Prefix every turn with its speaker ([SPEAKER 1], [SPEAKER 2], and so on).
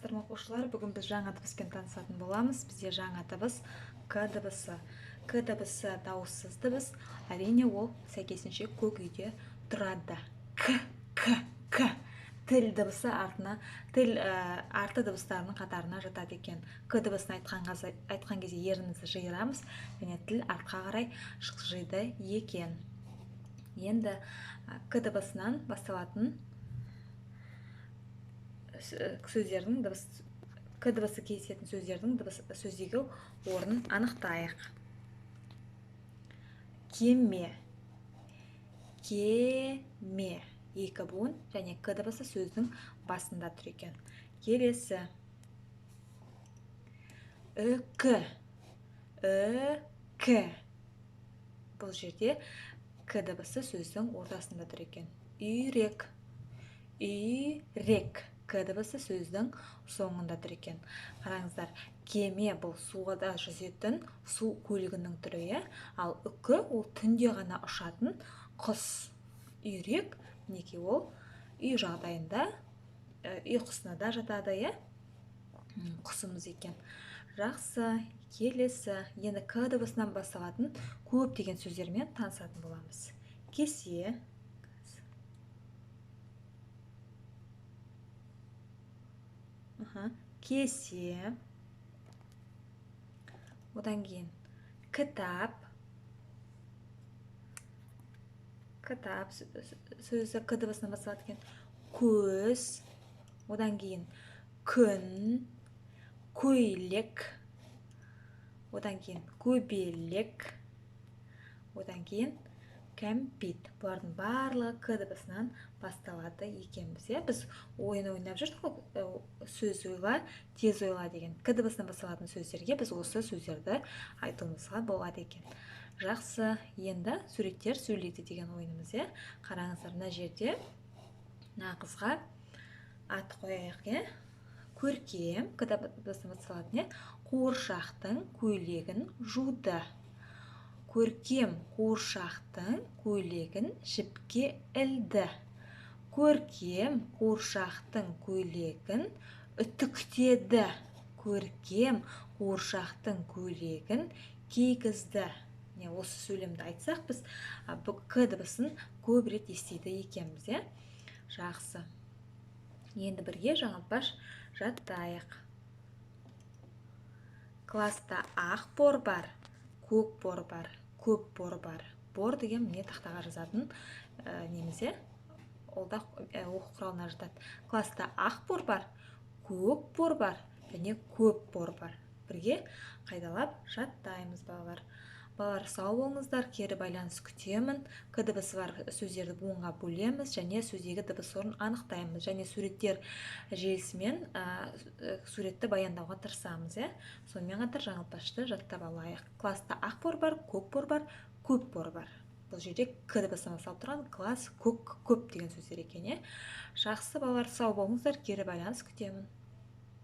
[SPEAKER 1] Оқушылар, бүгін біз жаңа дыбыспен танысатын боламыз. Бізде жаңа дыбыс К дыбысы. К дыбысы дауыссыз дыбыс. Әрине ол сәйкесінше көк үйде тұрады. К. Тіл дыбысы арты дыбыстарының қатарына жатады екен. К дыбысын айтқан кезде ернімізді жиырамыз, және тіл артқа қарай жылжиды екен. Енді К дыбысынан басталатын сөздердің К дыбысы кездесетін сөздердің сөздегі орнын анықтайық. Кеме. Екі буын және К дыбысы сөздің басында тұр екен. Келесі. Үкі. Бұл жерде К дыбысы сөздің ортасында тұр екен. Үйрек. К дыбысы сөздің соңында тұр екен. Қараңыздар, кеме бұл суда жүзетін су көлігінің түрі, ал үкі ол түнде ғана ұшатын құс. Үйрек, мінекей ол үй жағдайында, үй құсына да жатады, құсымыз екен. Жақсы, келесі. Енді К дыбысынан басталатын көптеген сөздермен танысатын боламыз. Кесе. Кесе. Одан кейін кітап. Кітап сөзі К дыбысынан басталады екен. Көз. Одан кейін күн. Көйлек. Одан кейін көбелек. Одан кейін кәмпит. Бұлардың барлығы К дыбысынан басталады екенбіз. Біз ойын ойнап жүрдік, сөз ойла, тез ойла деген. К дыбысынан басталатын сөздерге біз осы сөздерді айтуымызға болады екен. Жақсы, енді суреттер сөйлейді деген ойынымыз. Қараңыздар, мына жерде мына қызға ат қояйық. Көркем, К дыбысынан басталатын, қуыршақтың көйлегін жуды. Көркем қуыршақтың көйлегін жіпке ілді. Көркем қуыршақтың көйлегін үтіктеді. Көркем қуыршақтың көйлегін кигізді. Осы сөйлемді айтсақ, біз К дыбысын көп рет естиді екенбіз. Жақсы. Енді бірге жаңылтпаш жаттайық. Класста ақ бор бар, көк бор бар, көп бор бар. Бор деген міне тақтаға жазатын немесе ол да оқу құралына жатады. Класста ақ бор бар, көк бор бар және көп бор бар. Бірге қайдалап жаттаймыз, балалар. Балалар, сау болыңыздар, кері байланыс күтемін. К дыбысы бар сөздерді буынға бөлеміз және сөздегі дыбыс орнын анықтаймыз. Және суреттер желісімен суретті баяндауға тырысамыз. Сонымен қатар жаңылтпашты жаттап алайық. Класста ақ бор бар, көк бор бар, көп бор бар. Бұл жерде К дыбысынан басталып тұрған класс, көк, көп деген сөздер екен. Жақсы, балалар, сау болыңыздар, кері байланыс күтемін.